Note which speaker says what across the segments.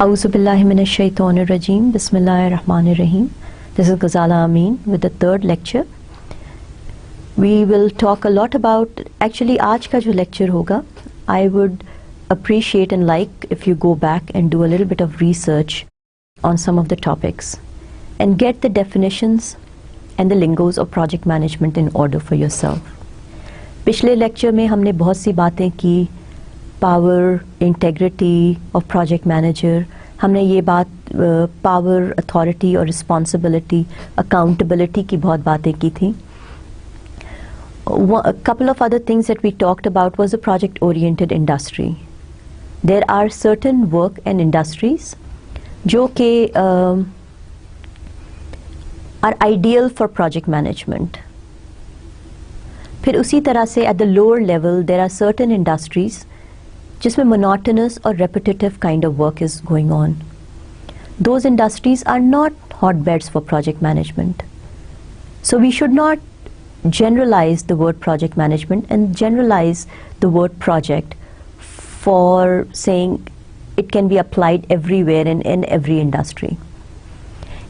Speaker 1: A'udhu billahi minash shaitanir rajim. Bismillahir rahmanir rahim. This is Ghazala Amin with the third lecture. We will talk a lot about, actually आज का जो lecture होगा, I would appreciate and like if you go back and do a little bit of research on some of the topics and get the definitions and the lingos of project management in order for yourself. पिछले lecture में हमने बहुत सी बातें की, power, integrity of project manager, हमने ये बात power, authority और रिस्पॉन्सिबिलिटी, अकाउंटेबिलिटी की बहुत बातें की थी. A couple of other things that we talked about was a project oriented industry. There are certain work and industries जो कि are ideal for project management. फिर उसी तरह से at the lower level there are certain industries जिसमें monotonous or repetitive kind of work is going on. Those industries are not hotbeds for project management. So we should not generalize the word project management and generalize the word project for saying it can be applied everywhere in every industry.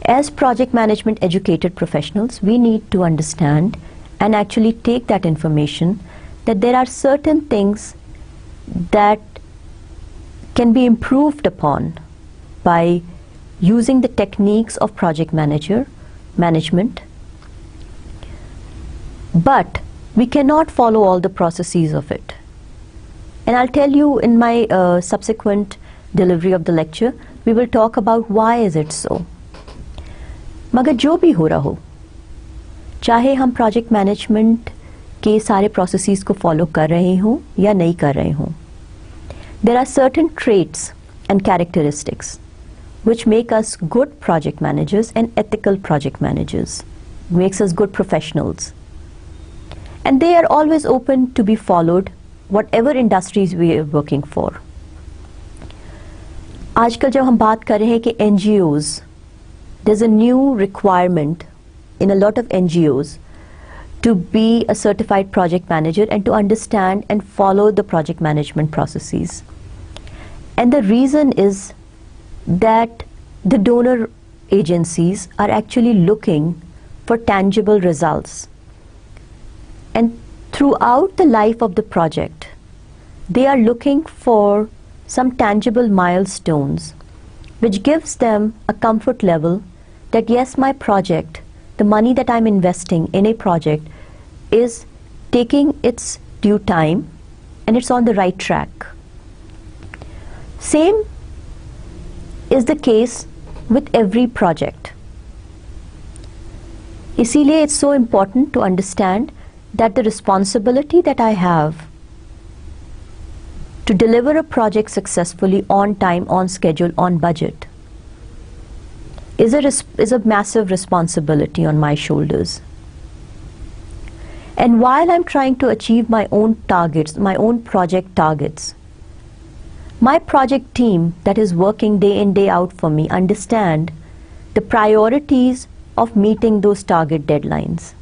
Speaker 1: As project management educated professionals, we need to understand and actually take that information that there are certain things that can be improved upon by using the techniques of project management, but we cannot follow all the processes of it. And I'll tell you in my subsequent delivery of the lecture, we will talk about why is it so. मगर जो भी हो रहा हो, चाहे हम project management के सारे processes को follow कर रहे हों या नहीं कर रहे हों, there are certain traits and characteristics which make us good project managers and ethical project managers, makes us good professionals, and they are always open to be followed whatever industries we are working for. आजकल जब हम बात कर रहे हैं कि NGOs, there's a new requirement in a lot of NGOs to be a certified project manager and to understand and follow the project management processes. And the reason is that the donor agencies are actually looking for tangible results. And throughout the life of the project, they are looking for some tangible milestones which gives them a comfort level that yes, my project, the money that I'm investing in a project is taking its due time and it's on the right track. Same is the case with every project. इसीलिए it's so important to understand that the responsibility that I have to deliver a project successfully on time, on schedule, on budget is a massive responsibility on my shoulders. And while I'm trying to achieve my own targets, my own project targets, my project team that is working day in, day out for me understand the priorities of meeting those target deadlines.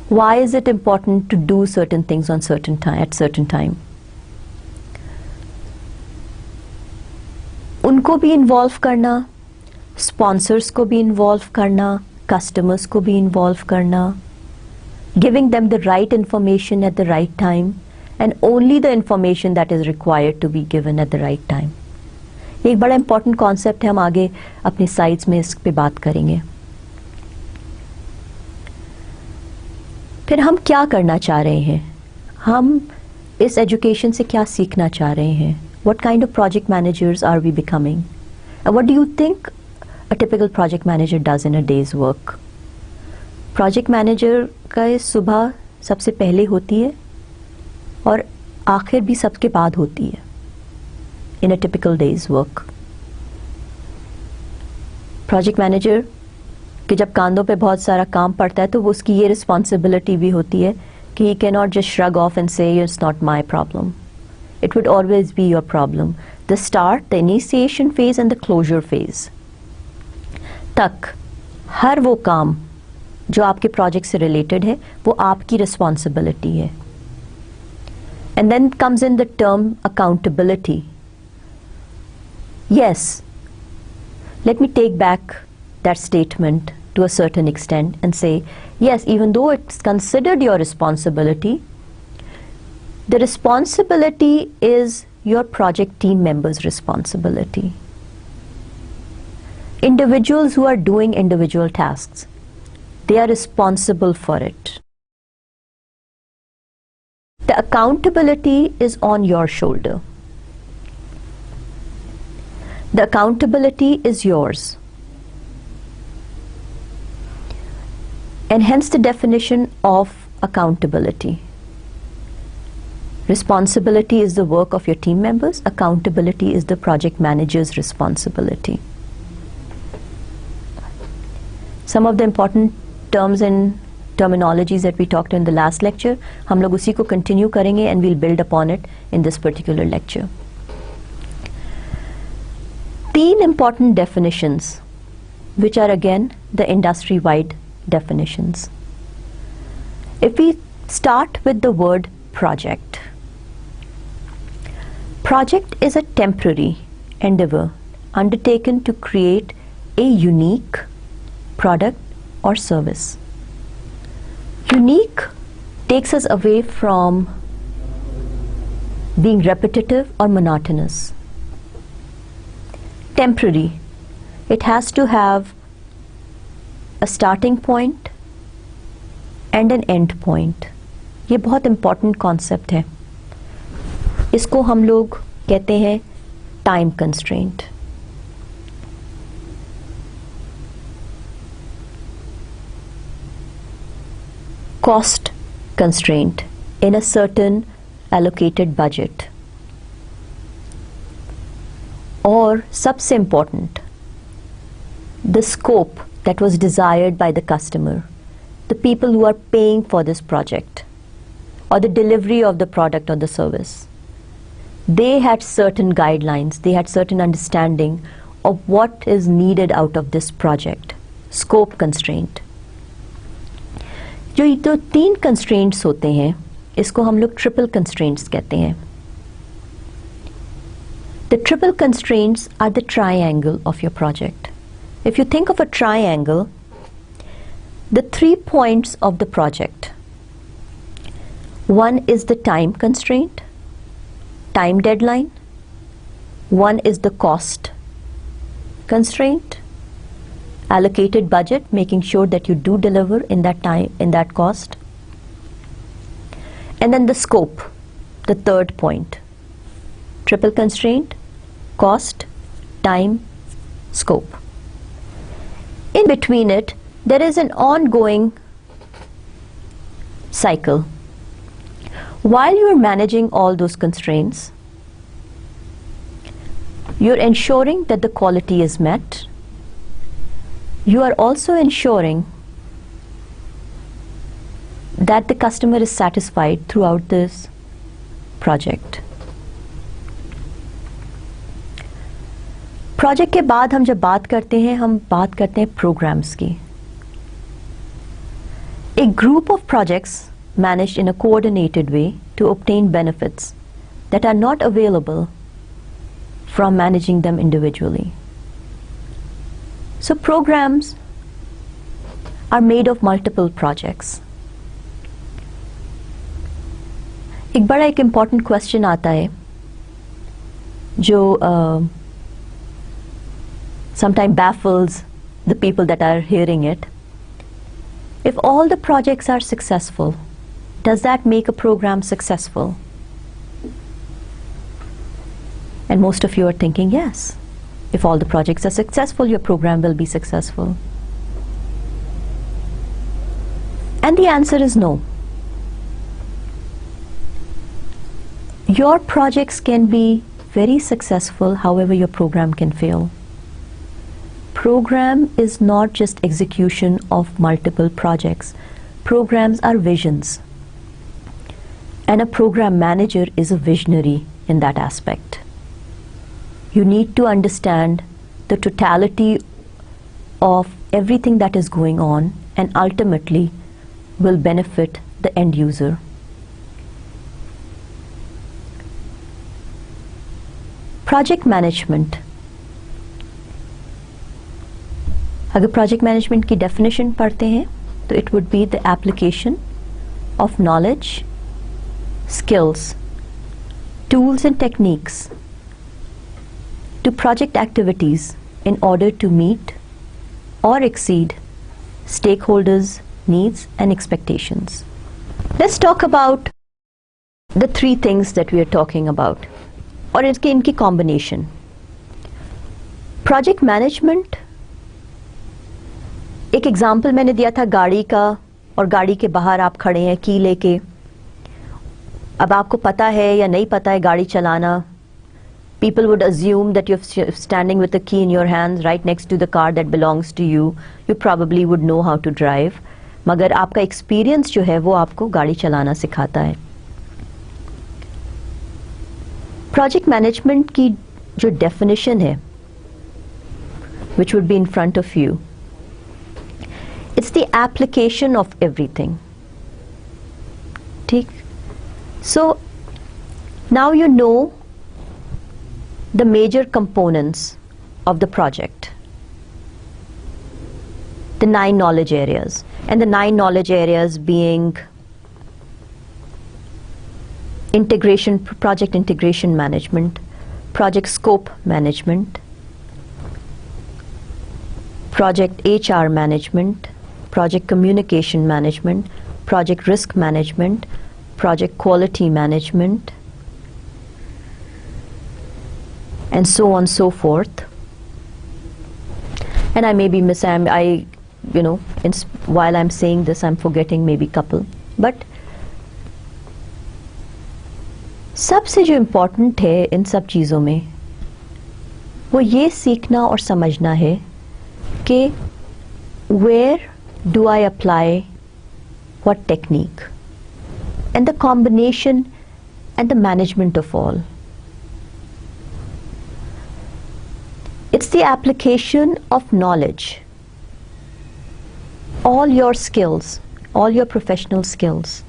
Speaker 1: Why is it important to do certain things on certain time, at certain time? उनको भी involve करना, sponsors को भी involve करना, customers को भी involve करना, giving them the right information at the right time and only the information that is required to be given at the right time. एक बड़ा important concept है, हम आगे अपनी slides में इस पे बात करेंगे. फिर हम क्या करना चाह रहे हैं, हम इस education से क्या सीखना चाह रहे हैं, what kind of project managers are we becoming, and what do you think a typical project manager does in a day's work. project manager का सुबह सबसे पहले होती है और आखिर भी सबके बाद होती है in a typical day's work. project manager कि जब कांधों पे बहुत सारा काम पड़ता है तो वो उसकी ये responsibility भी होती है कि he cannot just shrug off and say it's not my problem. It would always be your problem. The start, the initiation phase and the closure phase तक हर वो काम जो आपके प्रोजेक्ट से रिलेटेड है वो आपकी रिस्पॉन्सिबिलिटी है. And then comes in the term accountability. Yes, let me take back that statement to a certain extent and say, yes, even though it's considered your responsibility, the responsibility is your project team members' responsibility. Individuals who are doing individual tasks, they are responsible for it. The accountability is on your shoulder. The accountability is yours. And hence the definition of accountability. Responsibility is the work of your team members. Accountability is the project manager's responsibility. Some of the important terms and terminologies that we talked in the last lecture, हम लोग उसी को continue करेंगे and we'll build upon it in this particular lecture. 3 important definitions, which are again the industry-wide definitions. If we start with the word project. Project is a temporary endeavor undertaken to create a unique product or service. Unique takes us away from being repetitive or monotonous. Temporary, it has to have a starting point and an end point. ये बहुत important concept है. इसको हम लोग कहते हैं time constraint. Cost constraint in a certain allocated budget. Or सबसे important, the scope that was desired by the customer, the people who are paying for this project or the delivery of the product or the service. They had certain guidelines, they had certain understanding of what is needed out of this project. Scope constraint. जो ये तो 3 constraints होते हैं, इसको हम लोग triple constraints कहते हैं. The triple constraints are the triangle of your project. If you think of a triangle, the 3 points of the project. One is the time constraint, time deadline. One is the cost constraint, allocated budget, making sure that you do deliver in that time, in that cost. And then the scope, the 3rd point. Triple constraint, cost, time, scope. In between it, there is an ongoing cycle. While you are managing all those constraints, you're ensuring that the quality is met. You are also ensuring that the customer is satisfied throughout this project. Project के बाद हम जब बात करते हैं, हम बात करते हैं प्रोग्राम्स की. A group of projects managed in a coordinated way to obtain benefits that are not available from managing them individually. So programs are made of multiple projects. एक बड़ा एक important question आता है जो sometimes baffles the people that are hearing it. If all the projects are successful, does that make a program successful? And most of you are thinking yes. If all the projects are successful, your program will be successful. And the answer is no. Your projects can be very successful, however your program can fail. Program is not just execution of multiple projects. Programs are visions. And a program manager is a visionary in that aspect. You need to understand the totality of everything that is going on and ultimately will benefit the end user. Project management अगर project management की definition पढ़ते हैं तो it would be the application of knowledge, skills, tools and techniques to project activities in order to meet or exceed stakeholders' needs and expectations. Let's talk about the three things that we are talking about और इनकी combination. Project management, एक example मैंने दिया था गाड़ी का, और गाड़ी के बाहर आप खड़े हैं की लेके. अब आपको पता है या नहीं पता है गाड़ी चलाना. People would assume that you're standing with the key in your hands right next to the car that belongs to you. You probably would know how to drive. मगर आपका एक्सपीरियंस जो है वो आपको गाड़ी चलाना सिखाता है. प्रोजेक्ट मैनेजमेंट की जो डेफिनेशन है, which would be in front of you, it's the application of everything. ठीक? So now you know the major components of the project, the 9 knowledge areas, and the 9 knowledge areas being integration, project integration management, project scope management, project HR management, project communication management, project risk management, project quality management, and so on so forth. And I may be while I'm saying this I'm forgetting maybe couple, but सबसे जो important है इन सब चीज़ों में वो ये सीखना और समझना है कि where do I apply what technique, and the combination and the management of all. It's the application of knowledge, all your skills, all your professional skills,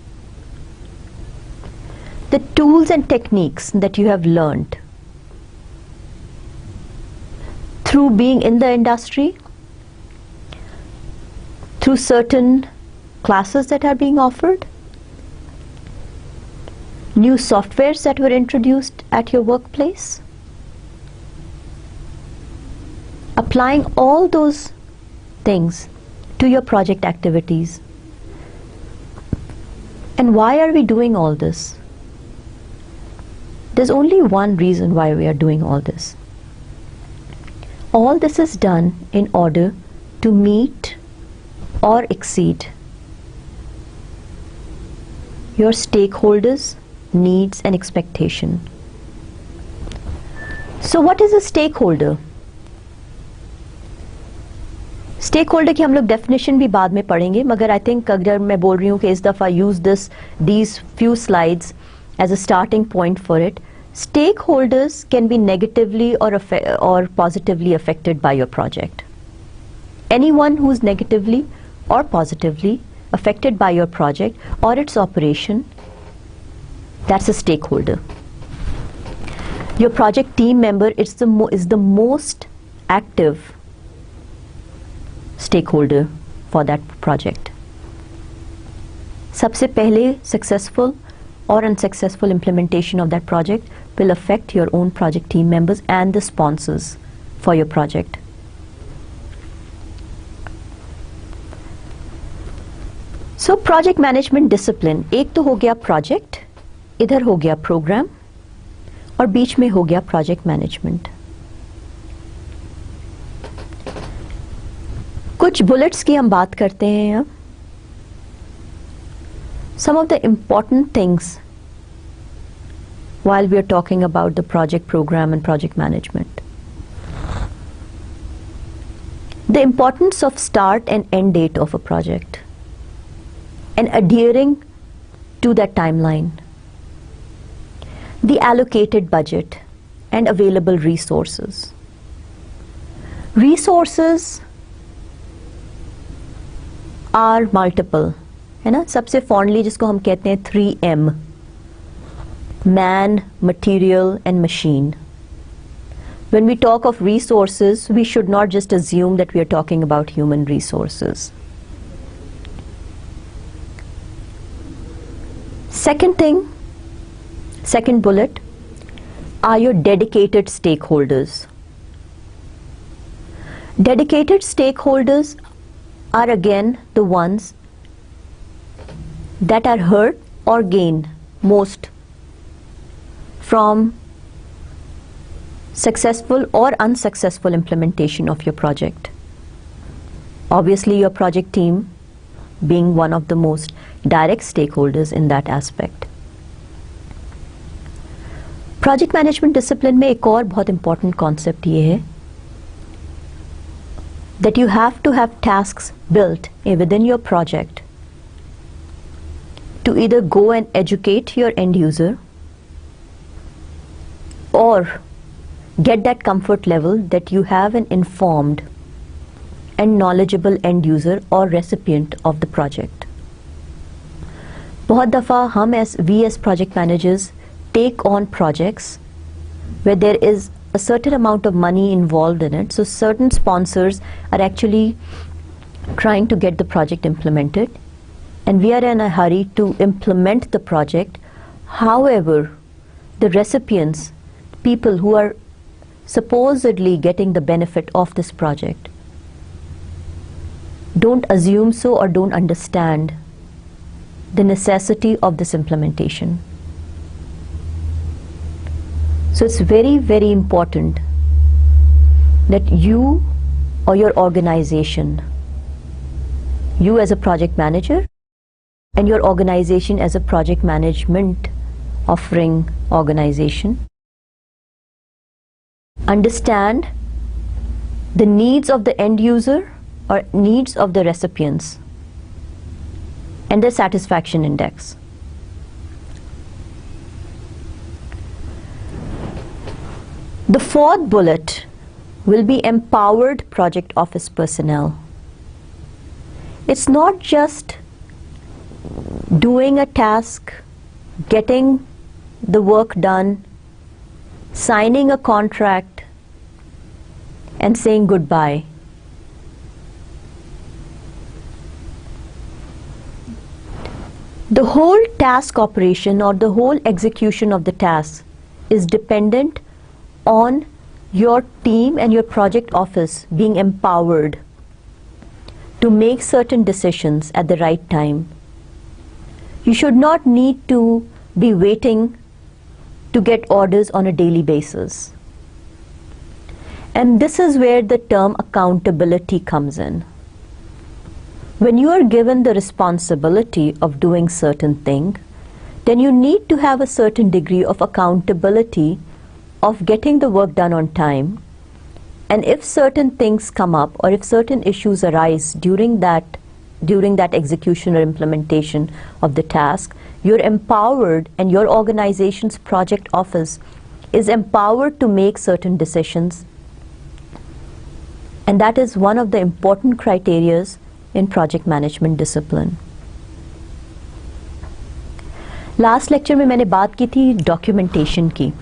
Speaker 1: the tools and techniques that you have learned through being in the industry, through certain classes that are being offered, new softwares that were introduced at your workplace, applying all those things to your project activities. And why are we doing all this? There's only one reason why we are doing all this. All this is done in order to meet or exceed your stakeholders' needs and expectation. So what is a stakeholder? Stakeholder की हम लोग definition भी बाद में पढ़ेंगे, मगर I think अगर मैं बोल रही हूँ कि इस दफ़ा use these few slides as a starting point for it. Stakeholders can be negatively or positively affected by your project. Anyone who is negatively or positively affected by your project or its operation, that's a stakeholder. Your project team member is the most active stakeholder for that project. सबसे पहले successful or unsuccessful implementation of that project will affect your own project team members and the sponsors for your project. So project management discipline, एक तो हो गया project, इधर हो गया program, और बीच में हो गया project management. कुछ bullets की हम बात करते हैं यहाँ. Some of the important things while we are talking about the project program and project management. The importance of start and end date of a project and adhering to that timeline. The allocated budget and available resources. Resources are multiple, है ना? सबसे fondly जिसको हम कहते हैं 3M, man, material and machine. When we talk of resources, we should not just assume that we are talking about human resources. Second thing, second bullet, are your dedicated stakeholders. Dedicated stakeholders are again the ones that are hurt or gain most from successful or unsuccessful implementation of your project. Obviously, your project team being one of the most direct stakeholders in that aspect. Project management discipline में एक और बहुत important concept ये है that you have to have tasks built within your project to either go and educate your end user or get that comfort level that you have an informed and knowledgeable end user or recipient of the project. बहुत दफ़ा हम we as project managers take on projects where there is a certain amount of money involved in it, so certain sponsors are actually trying to get the project implemented and we are in a hurry to implement the project. However, the recipients, people who are supposedly getting the benefit of this project, don't assume so or don't understand the necessity of this implementation. So it's very, very important that you or your organization, you as a project manager and your organization as a project management offering organization, understand the needs of the end user or needs of the recipients and their satisfaction index. The fourth bullet will be empowered project office personnel. It's not just doing a task, getting the work done, signing a contract and saying goodbye. The whole task operation or the whole execution of the task is dependent on your team and your project office being empowered to make certain decisions at the right time. You should not need to be waiting to get orders on a daily basis. And this is where the term accountability comes in. When you are given the responsibility of doing certain thing, then you need to have a certain degree of accountability of getting the work done on time. And if certain things come up or if certain issues arise during that execution or implementation of the task, you're empowered and your organization's project office is empowered to make certain decisions. And that is one of the important criteria in project management discipline. Last lecture में मैंने बात की थी documentation की.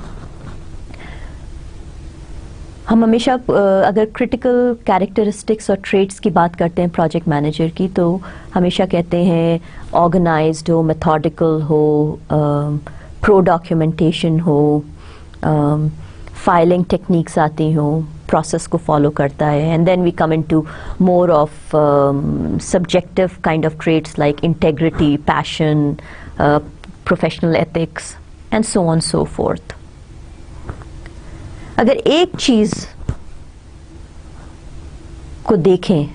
Speaker 1: हम हमेशा अगर critical characteristics और traits की बात करते हैं project manager की, तो हमेशा कहते हैं organized हो, methodical हो, pro documentation हो, filing techniques आती हो, process को follow करता है, and then we come into more of subjective kind of traits like integrity, passion, professional ethics, and so on so forth. अगर एक चीज़ को देखें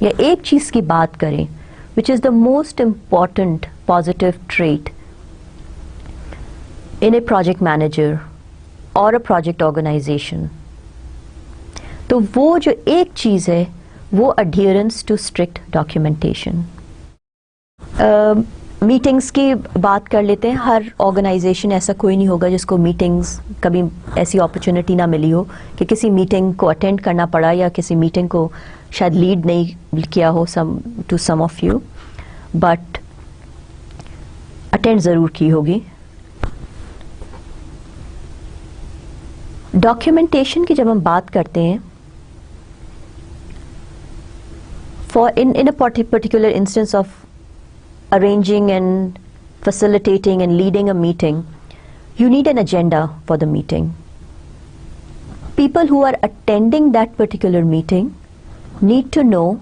Speaker 1: या एक चीज़ की बात करें, which is the most important positive trait in a project manager or a project organization, तो वो जो एक चीज़ है वो adherence to strict documentation. Meetings की बात कर लेते हैं. हर ऑर्गेनाइजेशन ऐसा कोई नहीं होगा जिसको मीटिंग्स कभी ऐसी अपॉर्चुनिटी ना मिली हो कि किसी मीटिंग को अटेंड करना पड़ा या किसी मीटिंग को शायद लीड नहीं किया हो to some of you, but attend ज़रूर की होगी. डॉक्यूमेंटेशन की जब हम बात करते हैं, in a particular instance of arranging and facilitating and leading a meeting, you need an agenda for the meeting. People who are attending that particular meeting need to know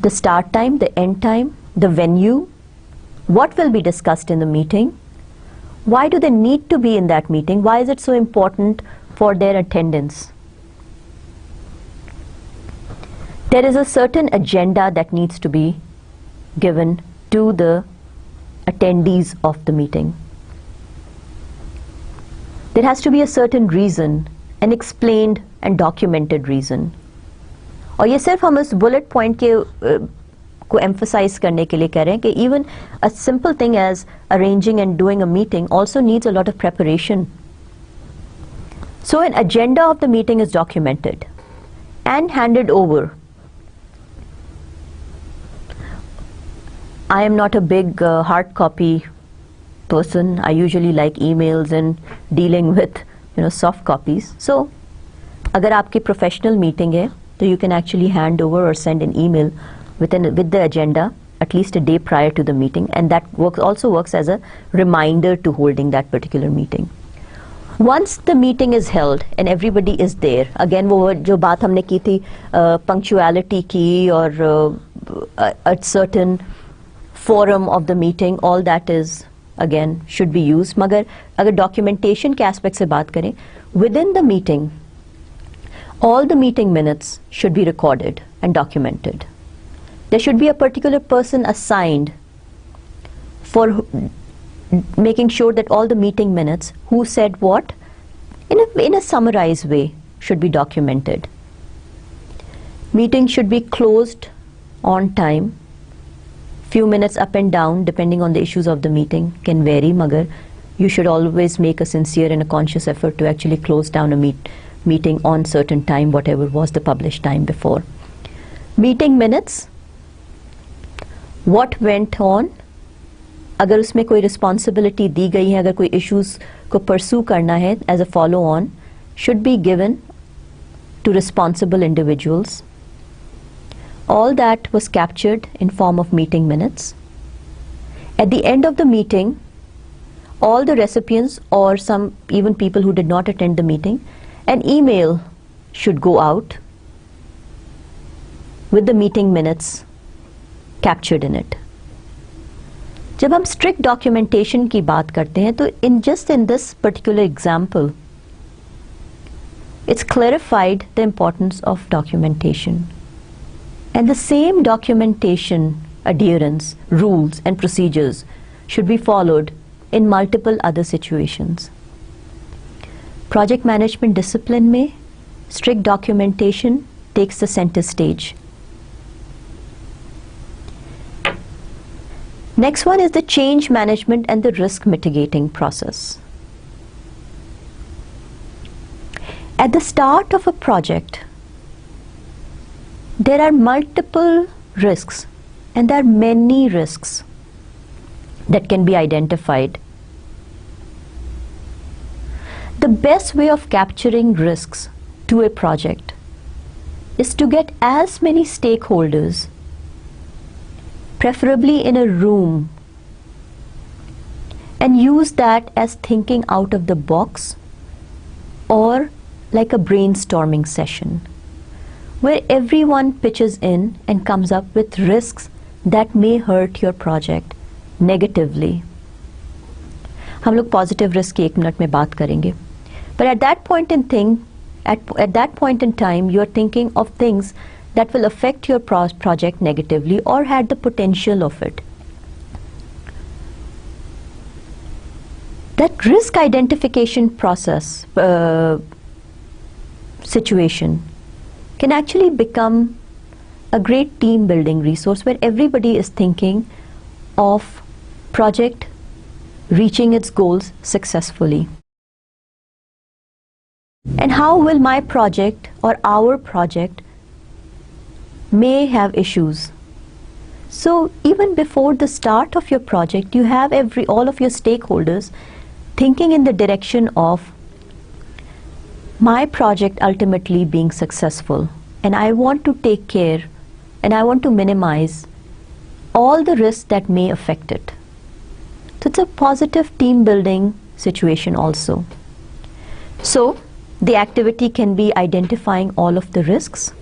Speaker 1: the start time, the end time, the venue, what will be discussed in the meeting, why do they need to be in that meeting, why is it so important for their attendance. There is a certain agenda that needs to be given to the attendees of the meeting. There has to be a certain reason, an explained and documented reason. और ये सिर्फ हम इस bullet point के को emphasize करने के लिए कह रहे हैं कि even a simple thing as arranging and doing a meeting also needs a lot of preparation. So an agenda of the meeting is documented and handed over. I am not a big hard copy person. I usually like emails and dealing with soft copies. So अगर आपकी professional meeting है तो you can actually hand over or send an email with the agenda at least a day prior to the meeting, and that also works as a reminder to holding that particular meeting. Once the meeting is held and everybody is there, again वो जो बात हमने की थी punctuality की और a certain forum of the meeting, all that is again should be used. मगर अगर documentation के aspect से बात करें, within the meeting all the meeting minutes should be recorded and documented. There should be a particular person assigned for making sure that all the meeting minutes, who said what, in a summarized way should be documented. Meeting should be closed on time. Few minutes up and down depending on the issues of the meeting can vary, magar you should always make a sincere and a conscious effort to actually close down a meeting on certain time, whatever was the published time before. Meeting minutes, what went on, अगर उसमें कोई responsibility दी गई है, अगर कोई issues को pursue करना है as a follow on, should be given to responsible individuals. All that was captured in form of meeting minutes. At the end of the meeting, all the recipients or some even people who did not attend the meeting, an email should go out with the meeting minutes captured in it. जब हम strict documentation की बात करते हैं तो in this particular example, it's clarified the importance of documentation. And the same documentation, adherence, rules and procedures should be followed in multiple other situations. Project management discipline में strict documentation takes the center stage. Next one is the change management and the risk mitigating process. At the start of a project, there are multiple risks, and there are many risks that can be identified. The best way of capturing risks to a project is to get as many stakeholders, preferably in a room, and use that as thinking out of the box or like a brainstorming session where everyone pitches in and comes up with risks that may hurt your project negatively. हम लोग positive risk की 1 minute में बात करेंगे. But at that point in time, you are thinking of things that will affect your project negatively or had the potential of it. That risk identification process situation can actually become a great team building resource where everybody is thinking of project reaching its goals successfully. And how will my project or our project may have issues. So even before the start of your project, you have all of your stakeholders thinking in the direction of my project ultimately being successful, and I want to take care and I want to minimize all the risks that may affect it. So it's a positive team building situation also. So the activity can be identifying all of the risks.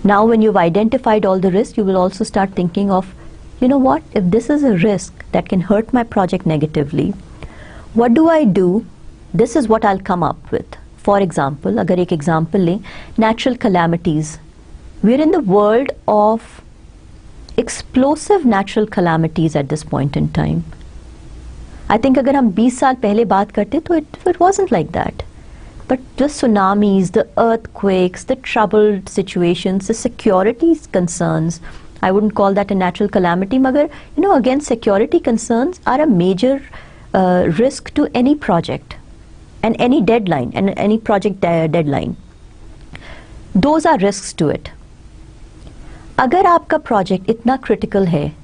Speaker 1: Now when you've identified all the risks, you will also start thinking of, you know what, if this is a risk that can hurt my project negatively, what do I do? This is what I'll come up with. For example, agar ek example le, natural calamities. We're in the world of explosive natural calamities at this point in time. I think agar hum 20 saal pehle baat karte to it wasn't like that. But the tsunamis, the earthquakes, the troubled situations, the security concerns, I wouldn't call that a natural calamity, magar, you know, again, security concerns are a major risk to any project and any deadline and any project deadline. Those are risks to it. Agar aapka project itna critical hai,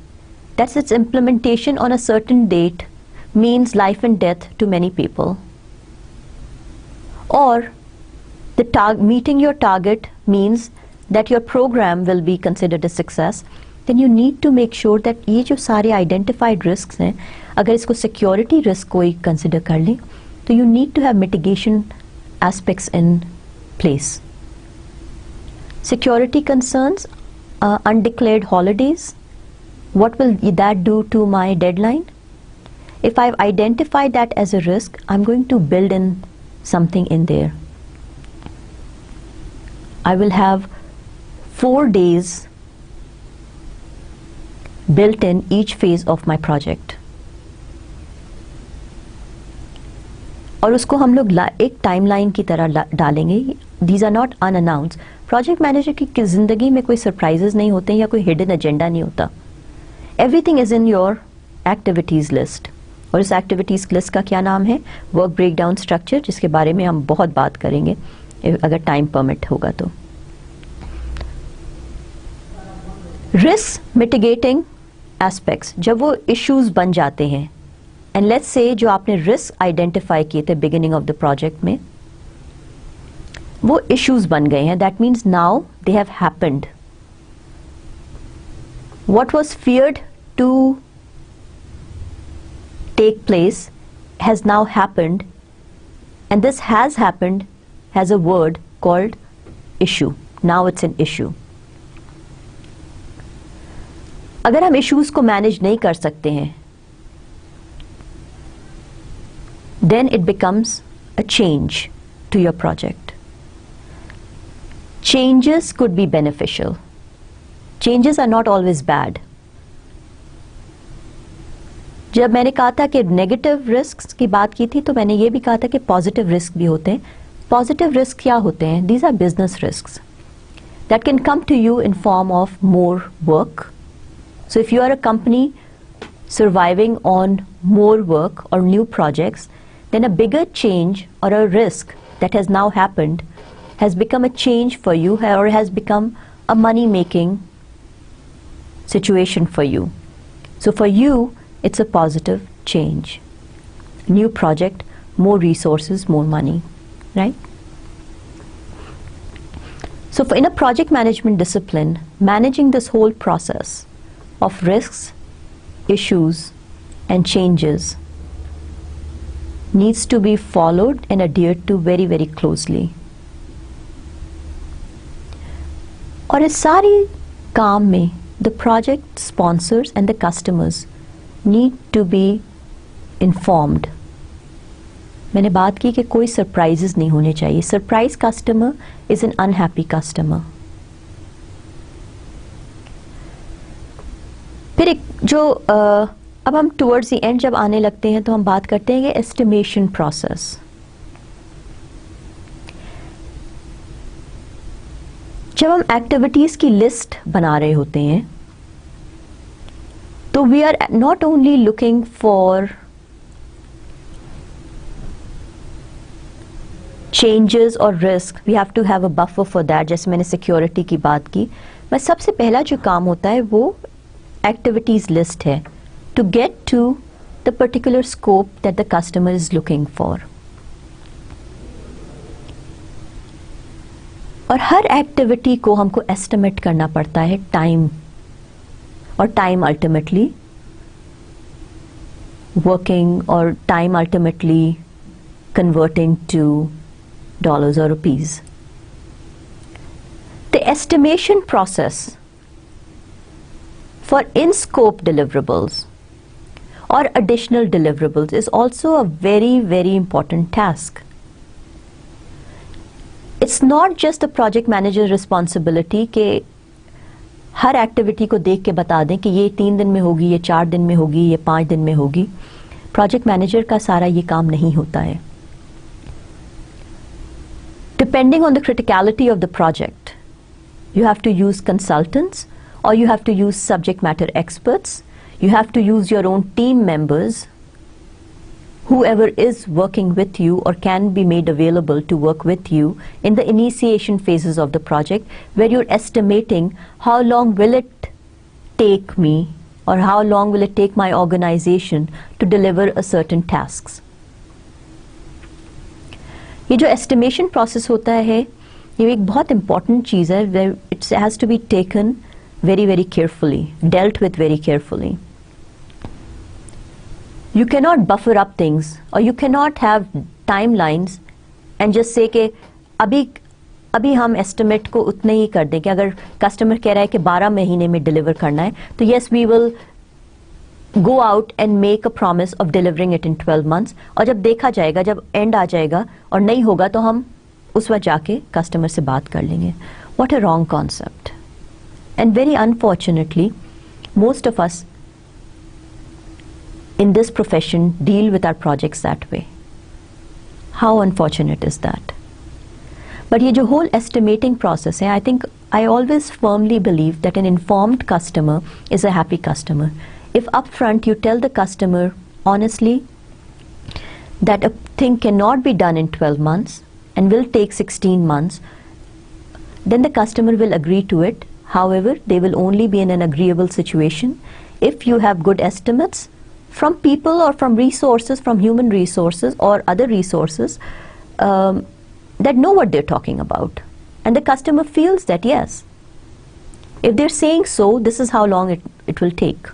Speaker 1: that's its implementation on a certain date means life and death to many people. Or meeting your target means that your program will be considered a success, then you need to make sure that ये जो सारे identified risks हैं, अगर इसको security risk कोई consider कर ले, तो you need to have mitigation aspects in place. Security concerns, undeclared holidays, what will that do to my deadline? If I've identified that as a risk, I'm going to build in something in there. I will have 4 days built in each phase of my project. और उसको हम लोग एक timeline की तरह डालेंगे. These are not unannounced. Project manager की जिंदगी में कोई सरप्राइजेस नहीं होते या कोई हिडन एजेंडा नहीं होता. Everything is in your activities list. और इस एक्टिविटीज लिस्ट का क्या नाम है? वर्क ब्रेकडाउन स्ट्रक्चर, जिसके बारे में हम बहुत बात करेंगे अगर टाइम परमिट होगा तो. रिस्क मिटिगेटिंग एस्पेक्ट्स, जब वो इश्यूज बन जाते हैं, एंड लेट्स से जो आपने रिस्क आइडेंटिफाई किए थे बिगिनिंग ऑफ द प्रोजेक्ट में, वो इश्यूज बन गए हैं, that means now they have happened. What was feared to take place has now happened, and this has happened has a word called issue. Now it's an issue. अगर हम issues को manage नहीं कर सकते हैं, then it becomes a change to your project. Changes could be beneficial. Changes are not always bad. जब मैंने कहा था कि नेगेटिव रिस्क की बात की थी, तो मैंने ये भी कहा था कि पॉजिटिव रिस्क भी होते हैं. पॉजिटिव रिस्क क्या होते हैं? These are business risks that can come to you in form of more work. So if you are a company surviving on more work or new projects, then a bigger change or a risk that has now happened has become a change for you, or has become a money-making situation for you. So for you, it's a positive change. New project, more resources, more money, right? So in a project management discipline, managing this whole process of risks, issues, and changes needs to be followed and adhered to very, very closely. और इस सारी काम में the project sponsors and the customers need to be informed. मैंने बात की कि कोई surprises नहीं होने चाहिए. Surprise customer is an unhappy customer. फिर एक जो अब हम towards the end जब आने लगते हैं तो हम बात करते हैं कि estimation process. जब हम एक्टिविटीज की लिस्ट बना रहे होते हैं तो we are not only looking for changes और risk, we have to have a buffer for that. जैसे मैंने सिक्योरिटी की बात की, बस सबसे पहला जो काम होता है वो एक्टिविटीज लिस्ट है, to get to the particular scope that the customer is looking for. और हर एक्टिविटी को हमको एस्टिमेट करना पड़ता है टाइम, और टाइम अल्टीमेटली वर्किंग और time ultimately converting to dollars or rupees. The estimation process for in-scope deliverables or additional deliverables is also a very, very important task. It's not just the project manager's responsibility कि हर activity को देख के बता दें कि ये 3 दिन में होगी, ये 4 दिन में होगी, ये 5 दिन में होगी. प्रोजेक्ट मैनेजर का सारा ये काम नहीं होता है. Depending on the criticality of the project, you have to use consultants or you have to use subject matter experts. You have to use your own team members, whoever is working with you or can be made available to work with you in the initiation phases of the project, where you're estimating how long will it take me or how long will it take my organization to deliver a certain tasks. یہ جو estimation process ہوتا ہے یہ ایک بہت important چیز ہے where it has to be taken very, very carefully, dealt with very carefully. You cannot buffer up things or you cannot have timelines and just say کہ ابھی ہم estimate کو اتنے ہی کر دیں کہ اگر customer کہہ رہا ہے کہ 12 مہینے میں deliver کرنا ہے تو yes we will go out and make a promise of delivering it in 12 months. اور جب دیکھا جائے گا, جب اینڈ آ جائے گا اور نہیں ہوگا تو ہم اس وقت جا کے کسٹمر سے بات کر لیں گے. What a wrong concept. And very unfortunately most of us in this profession deal with our projects that way. How unfortunate is that? But یہ جو whole estimating process ہے, I always firmly believe that an informed customer is a happy customer. If upfront you tell the customer honestly that a thing cannot be done in 12 months and will take 16 months, then the customer will agree to it. However, they will only be in an agreeable situation if you have good estimates from people or from resources, from human resources or other resources that know what they're talking about. And the customer feels that yes, if they're saying so, this is how long it will take.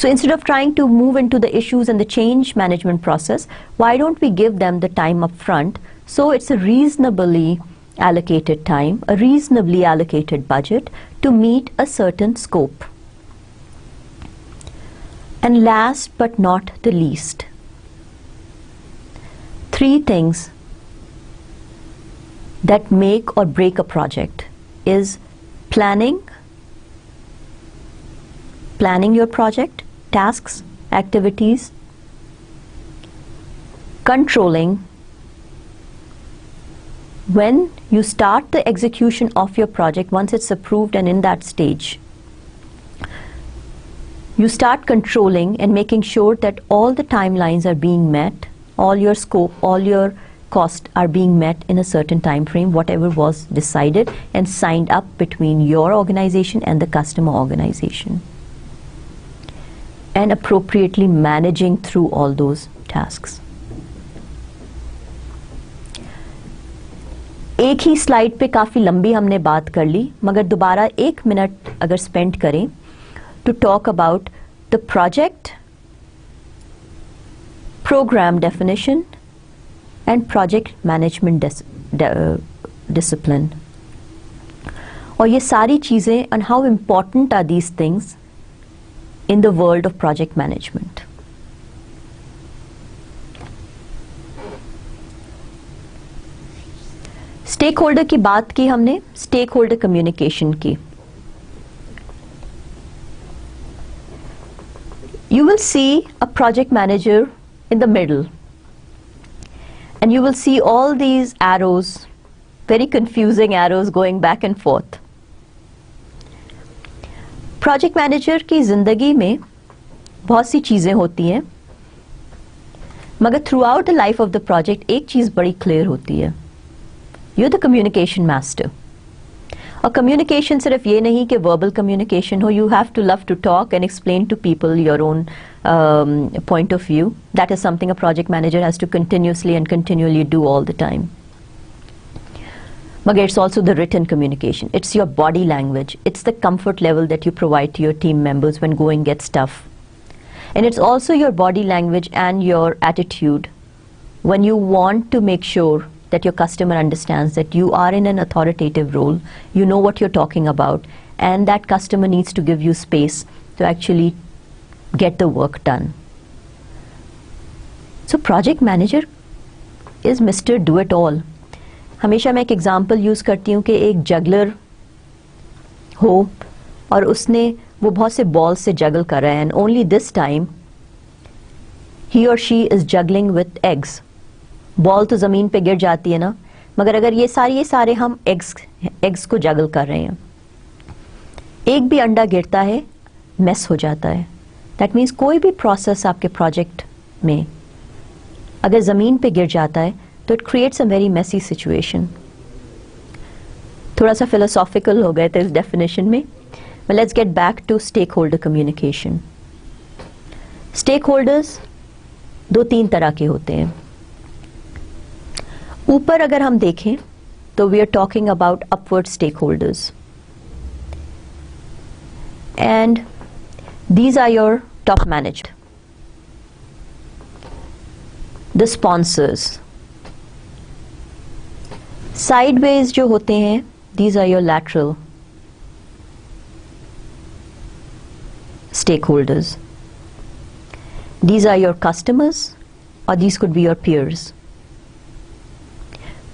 Speaker 1: So instead of trying to move into the issues and the change management process, why don't we give them the time up front so it's a reasonably allocated time, a reasonably allocated budget to meet a certain scope. And last but not the least, 3 things that make or break a project is planning your project, tasks, activities, controlling when you start the execution of your project, once it's approved and in that stage, you start controlling and making sure that all the timelines are being met, all your scope, all your costs are being met in a certain time frame, whatever was decided and signed up between your organization and the customer organization, and appropriately managing through all those tasks. ایک ہی slide پہ کافی لمبی ہم نے بات کر لی, مگر دوبارہ 1 منٹ اگر اسپینڈ کریں to talk about the project, program definition and project management discipline. اور یہ ساری چیزیں and how important are these things in the world of project management. Stake holder کی بات کی ہم نے, اسٹیک ہولڈر کمیونیکیشن کی. You will see a project manager in the middle and you will see all these arrows, very confusing arrows going back and forth. Project manager کی زندگی میں بہت سی چیزیں ہوتی ہیں, مگر throughout the life of the project ایک چیز بڑی clear ہوتی ہے, you're the communication master. اور communication صرف یہ نہیں کہ verbal communication who, you have to love to talk and explain to people your own point of view. That is something a project manager has to continuously and continually do all the time. But it's also the written communication. It's your body language. It's the comfort level that you provide to your team members when going gets tough. And it's also your body language and your attitude when you want to make sure that your customer understands that you are in an authoritative role, you know what you're talking about, and that customer needs to give you space to actually get the work done. So project manager is Mr. Do It All. ہمیشہ میں ایک example use کرتی ہوں کہ ایک جگلر ہو اور اس نے وہ بہت سے بال سے جگل کر رہا ہے اینڈ اونلی دس ٹائم ہی اور شی از جگلنگ وتھ ایگز. بال تو زمین پہ گر جاتی ہے نا, مگر اگر یہ سارے ہم ایگز کو جگل کر رہے ہیں, ایک بھی انڈا گرتا ہے میس ہو جاتا ہے. دیٹ مینس کوئی بھی پروسیس آپ کے پروجیکٹ میں اگر زمین پہ گر جاتا ہے تو it creates a very messy situation. تھوڑا سا فلاسافیکل ہو گئے تھے اس ڈیفینیشن میں. Let's get back to stakeholder communication. Stakeholders 2-3 طرح کے ہوتے ہیں. اوپر اگر ہم دیکھیں تو we are talking about upward stakeholders and these are your top managed. The sponsors sideways جو ہوتے ہیں, these are your lateral stakeholders. These are your customers اور these could be your peers,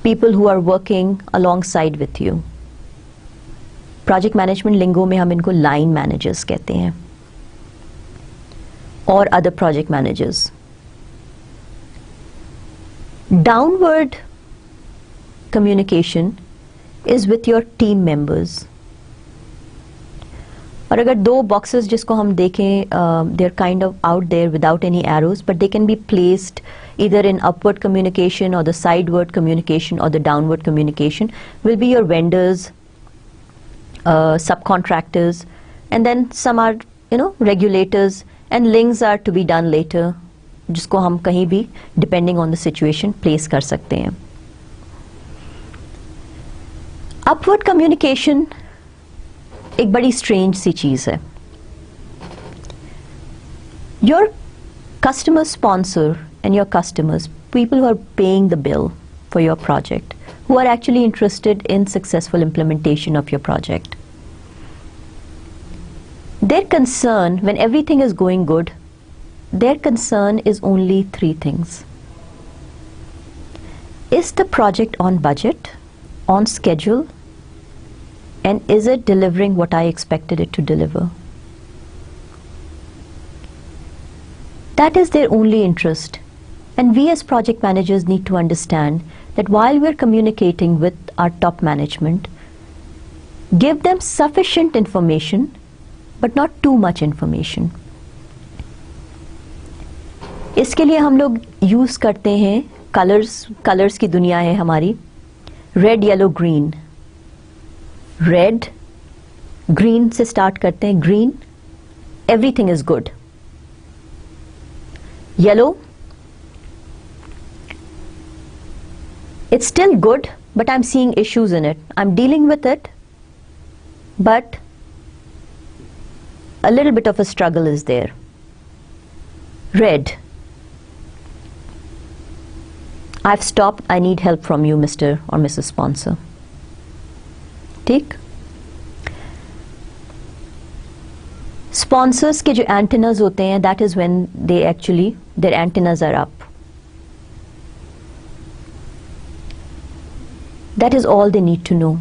Speaker 1: people who are working alongside with you. Project management lingo میں ہم ان کو line managers کہتے ہیں اور other project managers. Downward communication is with your team members. اور اگر 2 boxes جس کو ہم دیکھیں they're kind of out there without any arrows, but they can be placed either in upward communication or the sideward communication or the downward communication, will be your vendors, subcontractors, and then some are regulators, and links are to be done later جس کو ہم کہیں بھی depending on the situation place کر سکتے ہیں. Upward communication ایک بڑی اسٹرینج سی چیز ہے. Your customer sponsor and your customers, people who are paying the bill for your project, who are actually interested in successful implementation of your project. Their concern when everything is going good, their concern is only 3 things. Is the project on budget, on schedule, and is it delivering what I expected it to deliver? That is their only interest. And we as project managers need to understand that while we're communicating with our top management, give them sufficient information, but not too much information. اس کے لیے ہم لوگ use کرتے ہیں colours کی دنیا ہے ہماری. Red yellow green. Red green سے اسٹارٹ کرتے ہیں. Green everything is good. Yellow it's still good but I am seeing issues in it, I am dealing with it, but a little bit of a struggle is there. Red, I've stopped, I need help from you, Mr. or Mrs. Sponsor. ٹھیک. Sponsors کے جو antennas ہوتے ہیں, that is when they actually, their antennas are up. That is all they need to know.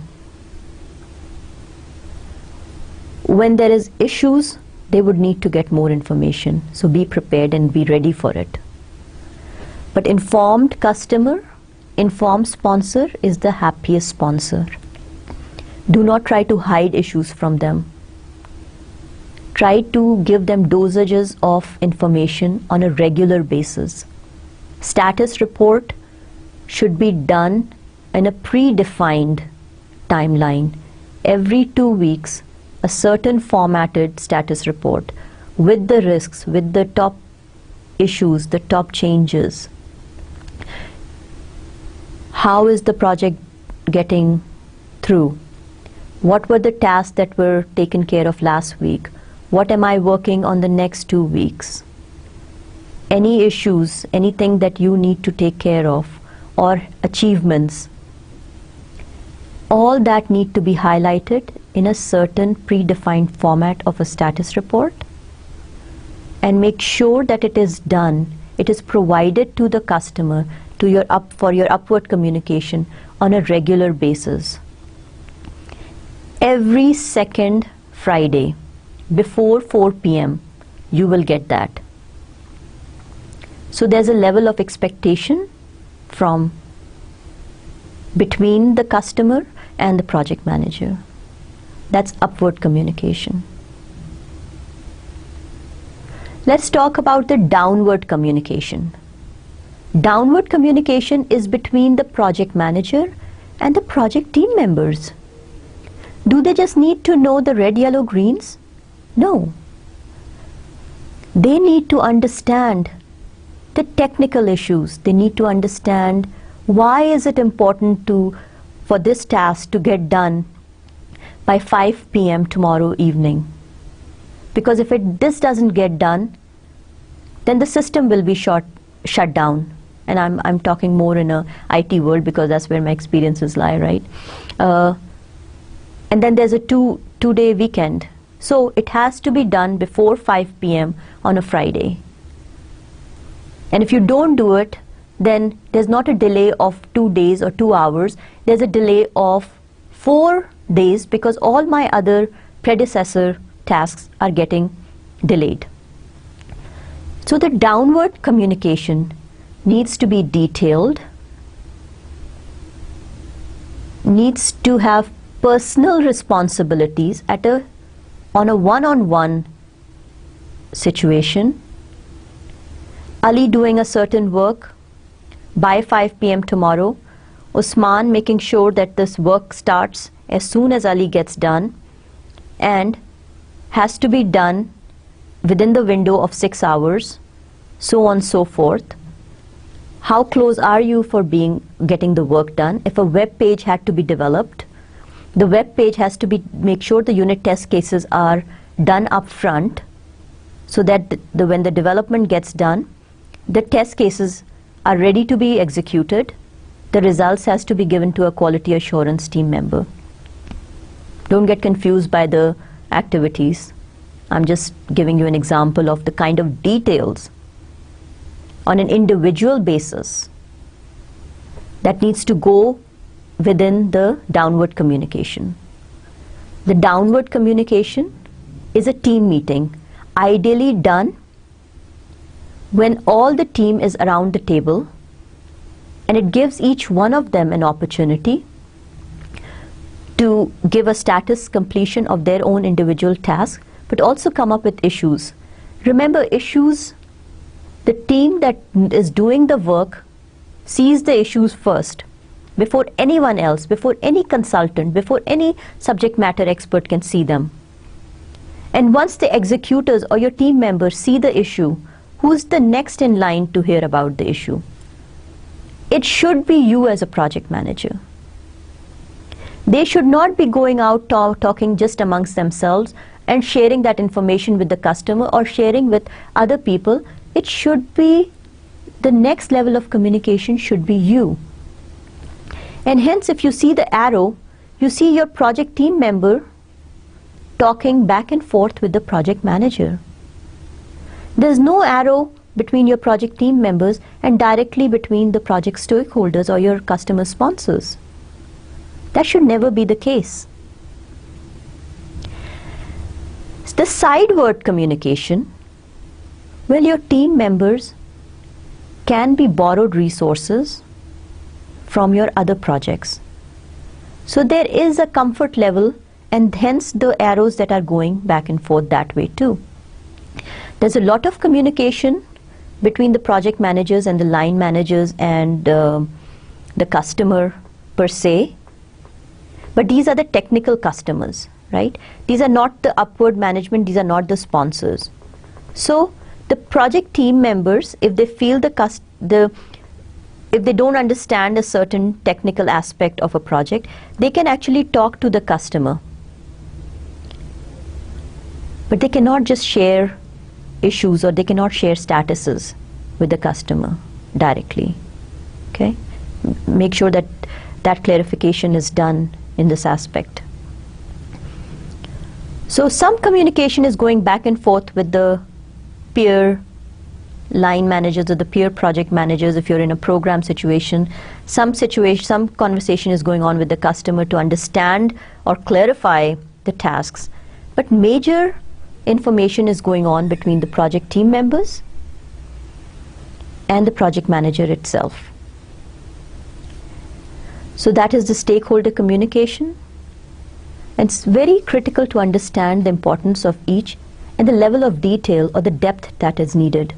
Speaker 1: When there is issues, they would need to get more information. So be prepared and be ready for it. But informed customer, informed sponsor is the happiest sponsor. Do not try to hide issues from them. Try to give them dosages of information on a regular basis. Status report should be done in a predefined timeline. Every 2 weeks, a certain formatted status report with the risks, with the top issues, the top changes. How is the project getting through. What were the tasks that were taken care of last week? What am I working on the next 2 weeks? Any issues, anything that you need to take care of, or achievements, all that need to be highlighted in a certain predefined format of a status report, and make sure that it is done, it is provided to the customer for your upward communication on a regular basis. Every second Friday before 4 p.m. you will get that. So there's a level of expectation from between the customer and the project manager. That's upward communication. Let's talk about the downward communication. Downward communication is between the project manager and the project team members. Do they just need to know the red, yellow, greens? No. They need to understand the technical issues. They need to understand why is it important for this task to get done by 5 p.m. tomorrow evening. Because if this doesn't get done, then the system will be shut down. And I'm talking more in a IT world because that's where my experiences lie, right? And then there's a two-day weekend. So it has to be done before 5 p.m. on a Friday. And if you don't do it, then there's not a delay of 2 days or 2 hours. There's a delay of 4 days because all my other predecessor tasks are getting delayed. So the downward communication needs to be detailed, needs to have personal responsibilities on a one-on-one situation. Ali doing a certain work by 5 p.m. tomorrow, Usman making sure that this work starts as soon as Ali gets done and has to be done within the window of 6 hours, so on and so forth. How close are you for getting the work done? If a web page had to be developed, the web page has to make sure the unit test cases are done up front so that when the development gets done, the test cases are ready to be executed. The results has to be given to a quality assurance team member. Don't get confused by the activities. I'm just giving you an example of the kind of details on an individual basis that needs to go within the downward communication. The downward communication is a team meeting, ideally done when all the team is around the table, and it gives each one of them an opportunity to give a status completion of their own individual task, but also come up with issues. Remember, issues, the team that is doing the work sees the issues first, before anyone else, before any consultant, before any subject matter expert can see them. And once the executors or your team members see the issue, who's the next in line to hear about the issue? It should be you as a project manager. They should not be going out talking just amongst themselves and sharing that information with the customer or sharing with other people. It should be, the next level of communication should be you. And hence, if you see the arrow, you see your project team member talking back and forth with the project manager. There's no arrow between your project team members and directly between the project stakeholders or your customer sponsors. That should never be the case. The sideward communication, well, your team members can be borrowed resources from your other projects. So there is a comfort level, and hence the arrows that are going back and forth that way too. There's a lot of communication between the project managers and the line managers and the customer per se, but these are the technical customers, right? These are not the upward management, these are not the sponsors. So the project team members, if they feel if they don't understand a certain technical aspect of a project, they can actually talk to the customer. But they cannot just share issues or they cannot share statuses with the customer directly. Okay? Make sure that that clarification is done in this aspect. So some communication is going back and forth with the peer line managers or the peer project managers. If you're in a program situation, some conversation is going on with the customer to understand or clarify the tasks. But major information is going on between the project team members and the project manager itself. So that is the stakeholder communication. And it's very critical to understand the importance of each and the level of detail or the depth that is needed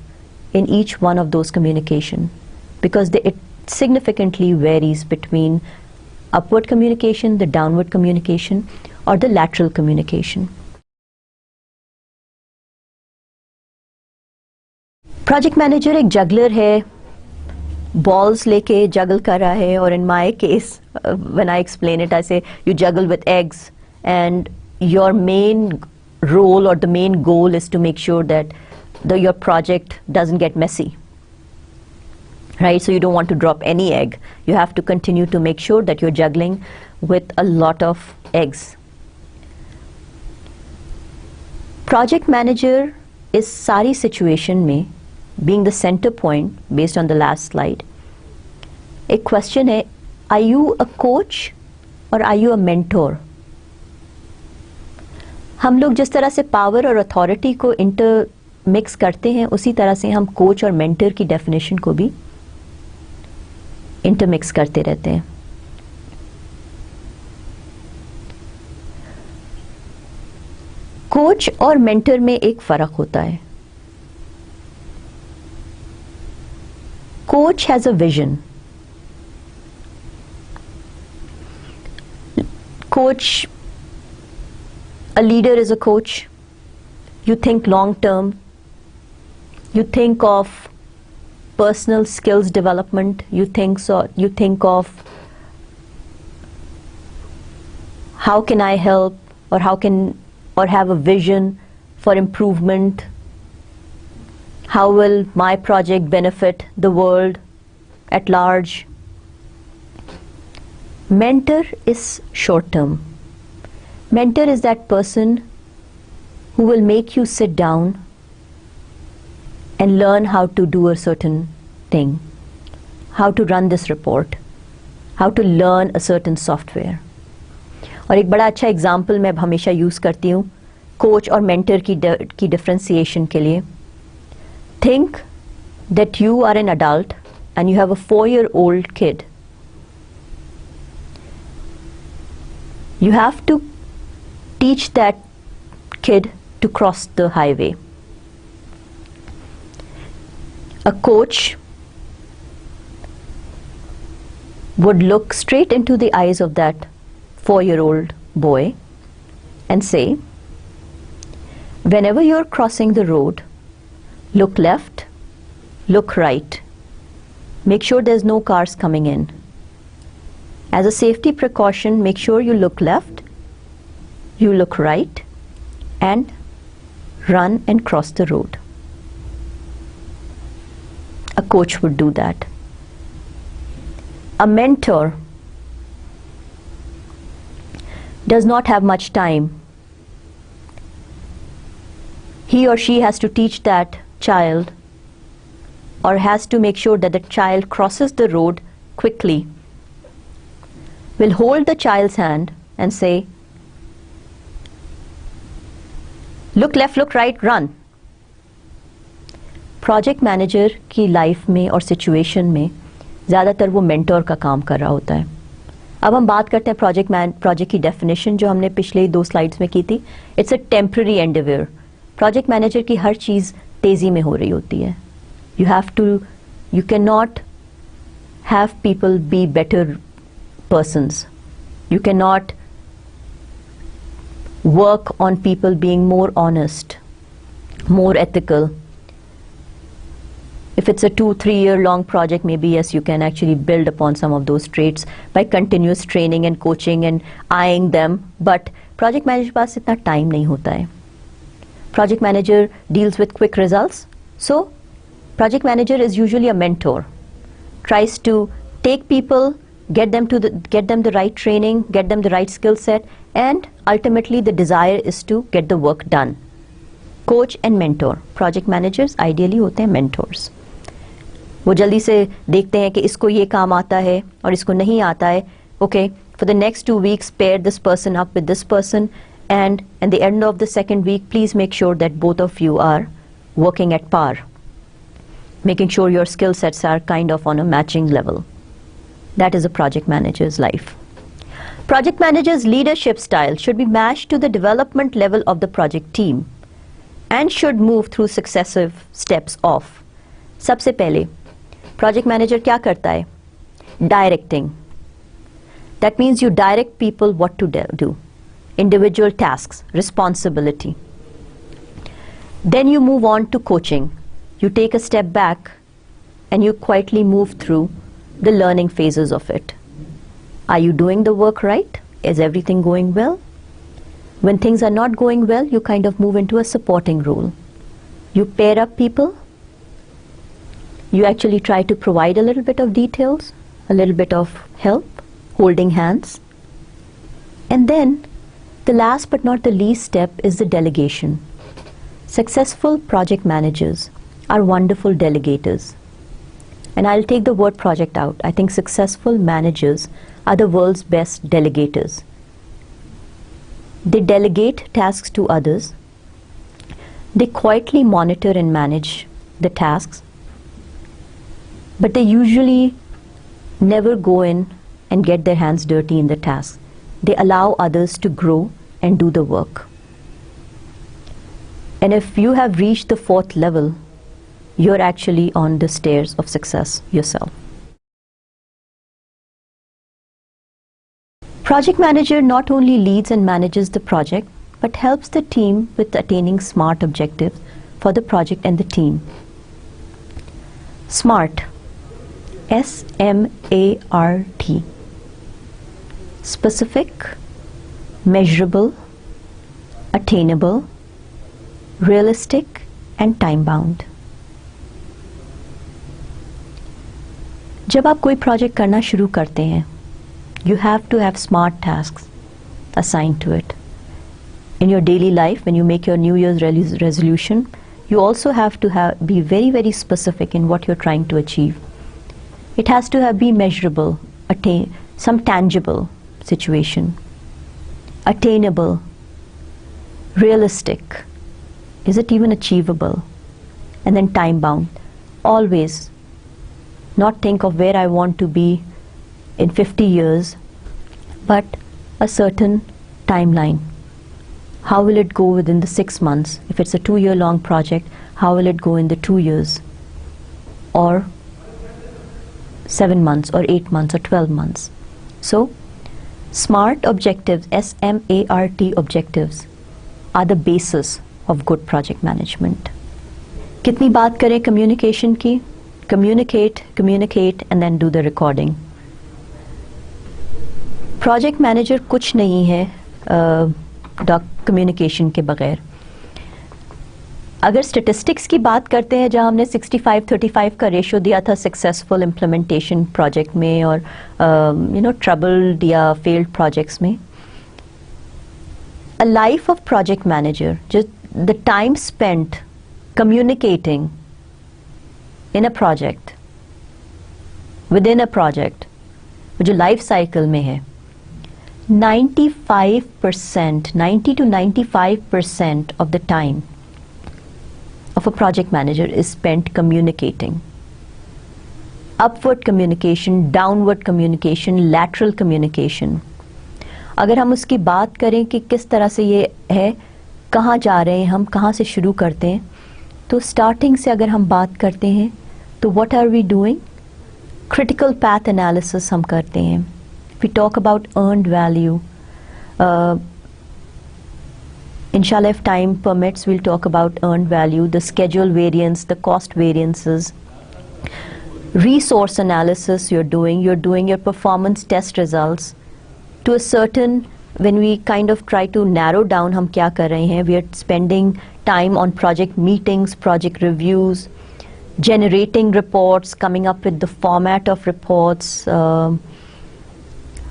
Speaker 1: in each one of those communication, because it significantly varies between upward communication, the downward communication, or the lateral communication. Project manager एक juggler है, balls लेके juggle कर रहा है, or in my case, when I explain it, I say you juggle with eggs, and your main role or the main goal is to make sure that your project doesn't get messy, right? So you don't want to drop any egg. You have to continue to make sure that you're juggling with a lot of eggs. Project manager is sari situation में being the center point based on the last slide. एक question है, are you a coach or are you a mentor? हम लोग जिस तरह से power और authority को इंटरमिक्स करते हैं, उसी तरह से हम कोच और मेंटर की डेफिनेशन को भी इंटरमिक्स करते रहते हैं. कोच और मेंटर में एक फर्क होता है. Coach has a vision. Coach, a leader is a coach. You think long term. You think of personal skills development. You think of how can I help, or have a vision for improvement. How will my project benefit the world at large? Mentor is short term. Mentor is that person who will make you sit down and learn how to do a certain thing, how to run this report, how to learn a certain software. और एक बड़ा अच्छा example मैं हमेशा use करती हूँ coach और mentor की डिफरेंशिएशन के लिए. Think that you are an adult and you have a 4-year-old kid. You have to teach that kid to cross the highway. A coach would look straight into the eyes of that 4-year-old boy and say, whenever you're crossing the road, look left, look right. Make sure there's no cars coming in. As a safety precaution, make sure you look left, you look right, and run and cross the road. A coach would do that. A mentor does not have much time. He or she has to teach that child, or has to make sure that the child crosses the road quickly. Will hold the child's hand and say, look left, look right, run. Project manager की life में और situation में ज़्यादातर वो mentor का काम कर रहा होता है. अब हम बात करते हैं प्रोजेक्ट की डेफिनेशन जो हमने पिछले 2 स्लाइड्स में की थी. It's a temporary Endeavour. Project manager की हर चीज़ तेज़ी में हो रही होती है. You can not have people be better persons. You cannot work on people being more honest, more ethical. If it's a 2-3 year long project, maybe yes, you can actually build upon some of those traits by continuous training and coaching and eyeing them. But project manager के पास इतना time नहीं होता है. Project manager deals with quick results. So project manager is usually a mentor, tries to take people, get them the right training, get them the right skill set, and ultimately the desire is to get the work done. Coach and mentor. Project managers ideally होते हैं mentors. वो जल्दी से देखते हैं कि इसको ये काम आता है और इसको नहीं आता है. Okay, for the next 2 weeks, pair this person up with this person, and at the end of the second week, please make sure that both of you are working at par, making sure your skill sets are kind of on a matching level. That is a project manager's life. Project manager's leadership style should be matched to the development level of the project team and should move through successive steps of. सबसे पहले project manager क्या करता है? Directing. That means you direct people what to do. Individual tasks, responsibility. Then you move on to coaching. You take a step back and you quietly move through the learning phases of it. Are you doing the work right? Is everything going well? When things are not going well, you kind of move into a supporting role. You pair up people. You actually try to provide a little bit of details, a little bit of help, holding hands. And then the last but not the least step is the delegation. Successful project managers are wonderful delegators. And I'll take the word project out. I think successful managers are the world's best delegators. They delegate tasks to others. They quietly monitor and manage the tasks. But they usually never go in and get their hands dirty in the task. They allow others to grow and do the work. And if you have reached the 4th level, you're actually on the stairs of success yourself. Project manager not only leads and manages the project, but helps the team with attaining SMART objectives for the project and the team. SMART. S-M-A-R-T. Specific, measurable, attainable, realistic, and time-bound. जब आप कोई project करना शुरू करते हैं, you have to have SMART tasks assigned to it. In your daily life, when you make your New Year's resolution, you also have to be very, very specific in what you're trying to achieve. It has to be measurable, some tangible situation, attainable, realistic. Is it even achievable? And then time-bound. Always not think of where I want to be in 50 years, but a certain timeline. How will it go within the 6 months? If it's a 2-year long project, how will it go in the 2 years? Or 7 months or 8 months or 12 months. So SMART objectives, S-M-A-R-T objectives, are the basis of good project management. कितनी बात करें communication की? Communicate, and then do the recording. Project manager कुछ नहीं है communication के बगैर. अगर स्टेटिस्टिक्स की बात करते हैं, जहां हमने 65-35 का रेशियो दिया था सक्सेसफुल इम्प्लीमेंटेशन प्रोजेक्ट में और ट्रबल्ड या फेल्ड प्रोजेक्ट्स में, a life of project manager, just the time spent communicating in a project, within a project, जो लाइफ साइकिल में है, 90 to 95% of the time of a project manager is spent communicating. Upward communication, downward communication, lateral communication. अगर हम उसकी बात करें कि किस तरह से ये है, कहाँ जा रहे हैं हम, कहाँ से शुरू करते हैं, तो स्टार्टिंग से अगर हम बात करते हैं तो what are we doing? Critical path analysis हम करते हैं. We talk about earned value. Inshallah, if time permits, we'll talk about earned value, the schedule variance, the cost variances, resource analysis you're doing your performance test results to a certain, when we kind of try to narrow down hum kya kar rahe hain, we are spending time on project meetings, project reviews, generating reports, coming up with the format of reports,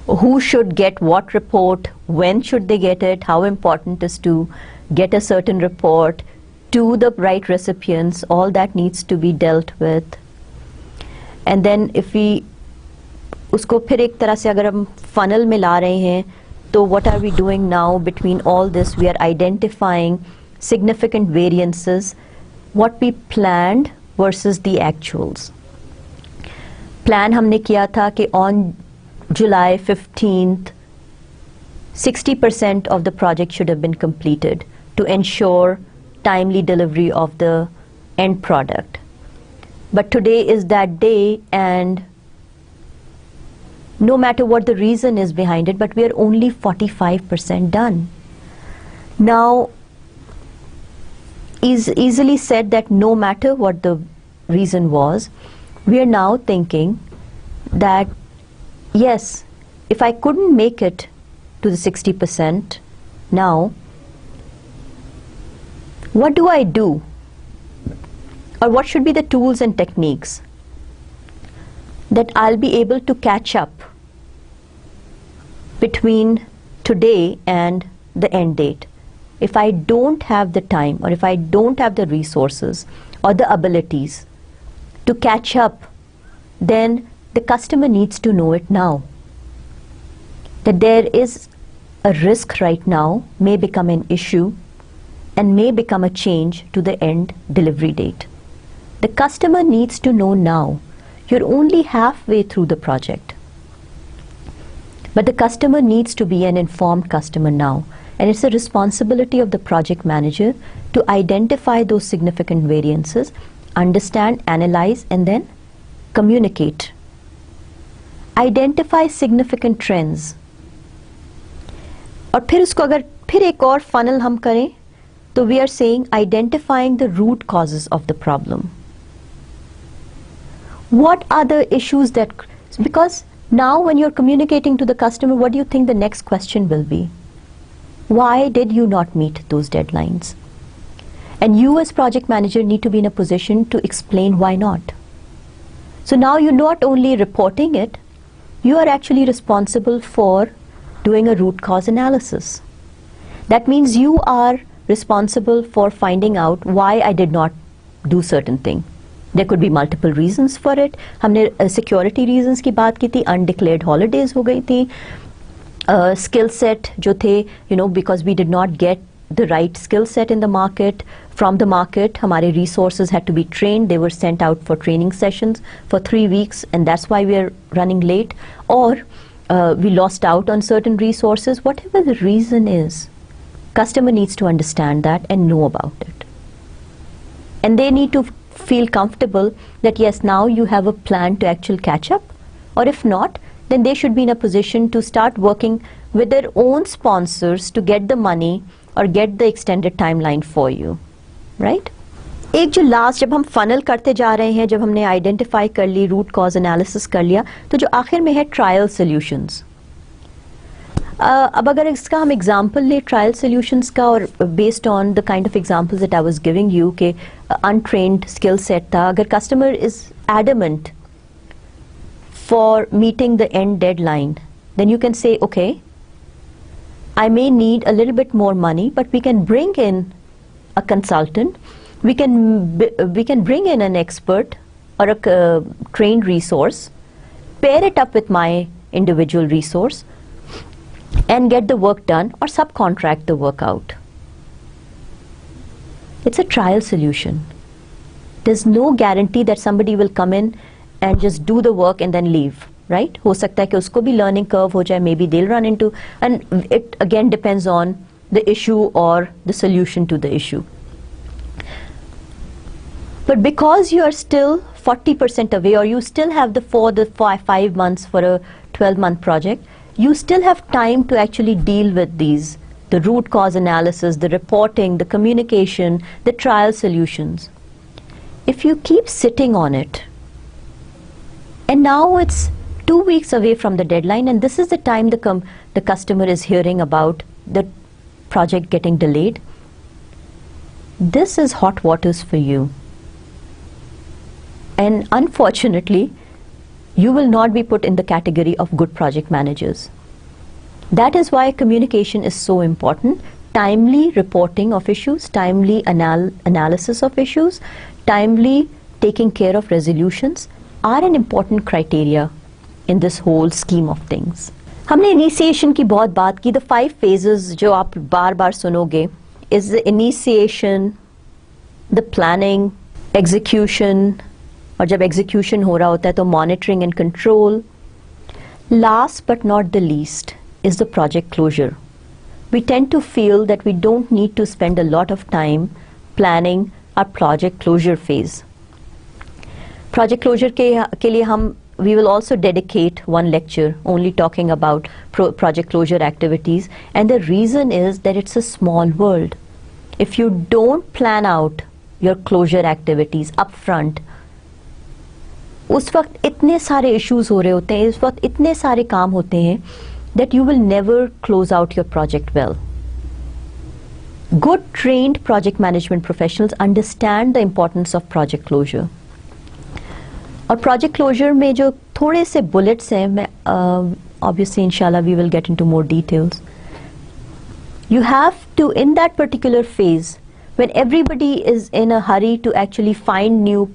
Speaker 1: who should get what report, when should they get it, how important is to get a certain report to the right recipients, all that needs to be dealt with. And then if we usko phir ek tarah se agar hum funnel mein la rahe hain, so what are we doing now between all this? We are identifying significant variances, what we planned versus the actuals. Plan हमने किया था कि on July 15th, 60% of the project should have been completed to ensure timely delivery of the end product. But today is that day, and no matter what the reason is behind it, but we are only 45% done. Now, is easily said that no matter what the reason was, we are now thinking that yes, if I couldn't make it to the 60% now, what do I do? Or what should be the tools and techniques that I'll be able to catch up between today and the end date? If I don't have the time, or if I don't have the resources or the abilities to catch up, then the customer needs to know it now. That there is a risk right now, may become an issue and may become a change to the end delivery date. The customer needs to know now. You're only halfway through the project. But the customer needs to be an informed customer now. And it's a responsibility of the project manager to identify those significant variances, understand, analyze, and then communicate. Identify significant trends. और फिर उसको अगर फिर एक और funnel हम करें, तो we are saying identifying the root causes of the problem. What are the issues that, because now when you're communicating to the customer, what do you think the next question will be? Why did you not meet those deadlines? And you as project manager need to be in a position to explain why not. So now you're not only reporting it, you are actually responsible for doing a root cause analysis. That means you are responsible for finding out why I did not do certain thing. There could be multiple reasons for it. हमने security reasons की बात की थी, undeclared holidays हो गई थी, skill set जो थे, because we did not get the right skill set in the market, from the market, हमारे resources had to be trained, they were sent out for training sessions for 3 weeks, and that's why we are running late, or we lost out on certain resources. Whatever the reason is, customer needs to understand that and know about it. And they need to feel comfortable that yes, now you have a plan to actually catch up, or if not, then they should be in a position to start working with their own sponsors to get the money or get the extended timeline for you, right? एक जो last जब हम funnel करते जा रहे हैं, जब हमने आइडेंटिफाई कर ली, रूट कॉज एनालिसिस कर लिया, तो जो आखिर में है ट्रायल सॉल्यूशंस. अब अगर इसका हम एग्जांपल ले ट्रायल सॉल्यूशंस का, और based on the kind of examples that I was giving you के अनट्रेन्ड स्किल सेट था, अगर customer is adamant for meeting the end deadline, then you can say, okay, I may need a little bit more money, but we can bring in a consultant, we can bring in an expert or a trained resource, pair it up with my individual resource and get the work done, or subcontract the work out. It's a trial solution. There's no guarantee that somebody will come in and just do the work and then leave, right? हो सकता है कि उसको भी learning curve हो जाए, maybe they'll run into, and it again depends on the issue or the solution to the issue. But because you are still 40% away, or you still have the 5 months for a 12-month project, you still have time to actually deal with these, the root cause analysis, the reporting, the communication, the trial solutions. If you keep sitting on it, And now it's 2 weeks away from the deadline, and this is the time the customer is hearing about the project getting delayed. This is hot waters for you. And unfortunately, you will not be put in the category of good project managers. That is why communication is so important. Timely reporting of issues, timely analysis of issues, timely taking care of resolutions are an important criteria in this whole scheme of things. हमने initiation की बहुत बात की. The 5 phases जो आप बार बार सुनोगे is the initiation, the planning, execution, और जब execution हो रहा होता है तो monitoring and control. Last but not the least is the project closure. We tend to feel that we don't need to spend a lot of time planning our project closure phase. Project closure के लिए हम we will also dedicate one lecture only talking about project closure activities, and the reason is that it's a small world. If you don't plan out your closure activities up front, उस वक्त इतने सारे issues हो रहे होते हैं, इस वक्त इतने सारे काम होते हैं that you will never close out your project well. Good trained project management professionals understand the importance of project closure. और project closure में जो थोड़े से bullets हैं, मैं obviously inshallah we will get into more details. You have to, in that particular phase, when everybody is in a hurry to actually find new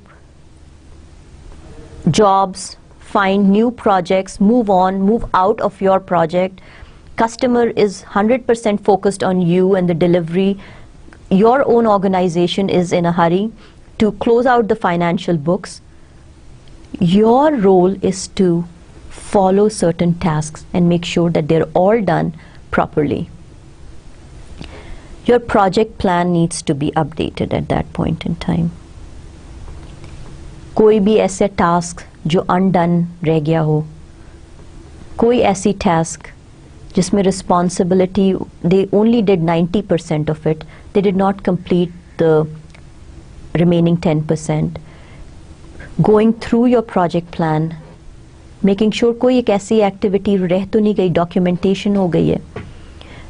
Speaker 1: jobs, find new projects, move on, move out of your project, customer is 100% focused on you and the delivery, your own organization is in a hurry to close out the financial books, your role is to follow certain tasks and make sure that they're all done properly. Your project plan needs to be updated at that point in time. कोई भी ऐसे task जो undone रह गया हो, कोई ऐसी task जिसमें responsibility they only did 90% of it, they did not complete the remaining 10%. Going through your project plan, making sure कोई एक ऐसी एक्टिविटी रह तो नहीं गई, डॉक्यूमेंटेशन हो गई है.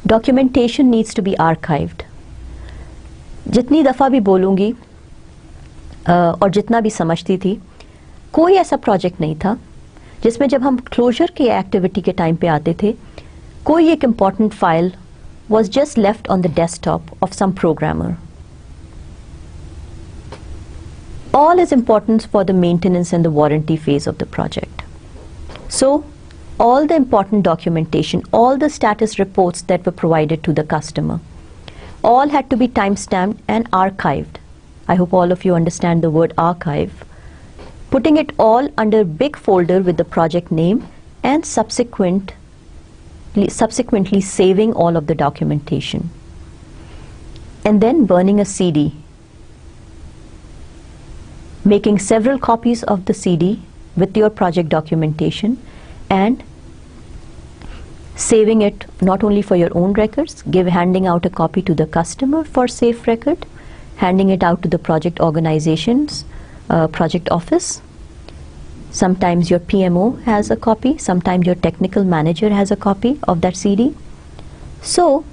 Speaker 1: Documentation needs to be archived. जितनी दफ़ा भी बोलूँगी और जितना भी समझती थी, कोई ऐसा प्रोजेक्ट नहीं था जिसमें जब हम क्लोजर की एक्टिविटी के टाइम पे आते थे, कोई एक important file was just left on the desktop of some programmer. All is important for the maintenance and the warranty phase of the project. So, all the important documentation, all the status reports that were provided to the customer, all had to be time-stamped and archived. I hope all of you understand the word archive. Putting it all under a big folder with the project name and subsequently saving all of the documentation. And then burning a CD. Making several copies of the CD with your project documentation and saving it not only for your own records, handing out a copy to the customer for safe record, handing it out to the project organization's project office. Sometimes your PMO has a copy, sometimes your technical manager has a copy of that CD. So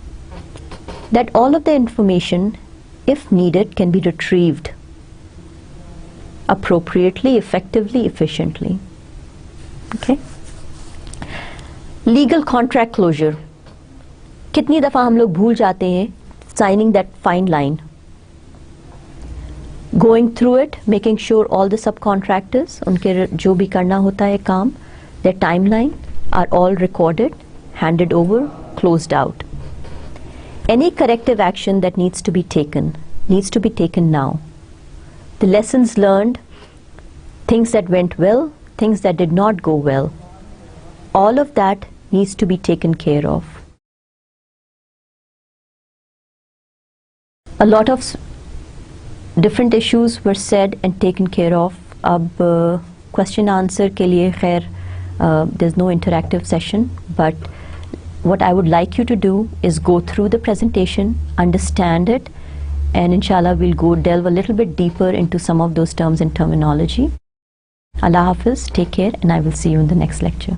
Speaker 1: that all of the information, if needed, can be retrieved appropriately, effectively, efficiently. Okay? Legal contract closure. कितनी दफ़ा हम लोग भूल जाते हैं signing that fine line. Going through it, making sure all the subcontractors, उनके जो भी करना होता है काम, their timeline are all recorded, handed over, closed out. Any corrective action that needs to be taken now. The lessons learned, things that went well, things that did not go well, all of that needs to be taken care of. A lot of different issues were said and taken care of. अब question answer के लिए खैर there's no interactive session, but what I would like you to do is go through the presentation, understand it, and inshallah we'll delve a little bit deeper into some of those terms and terminology. Allah Hafiz, take care, and I will see you in the next lecture.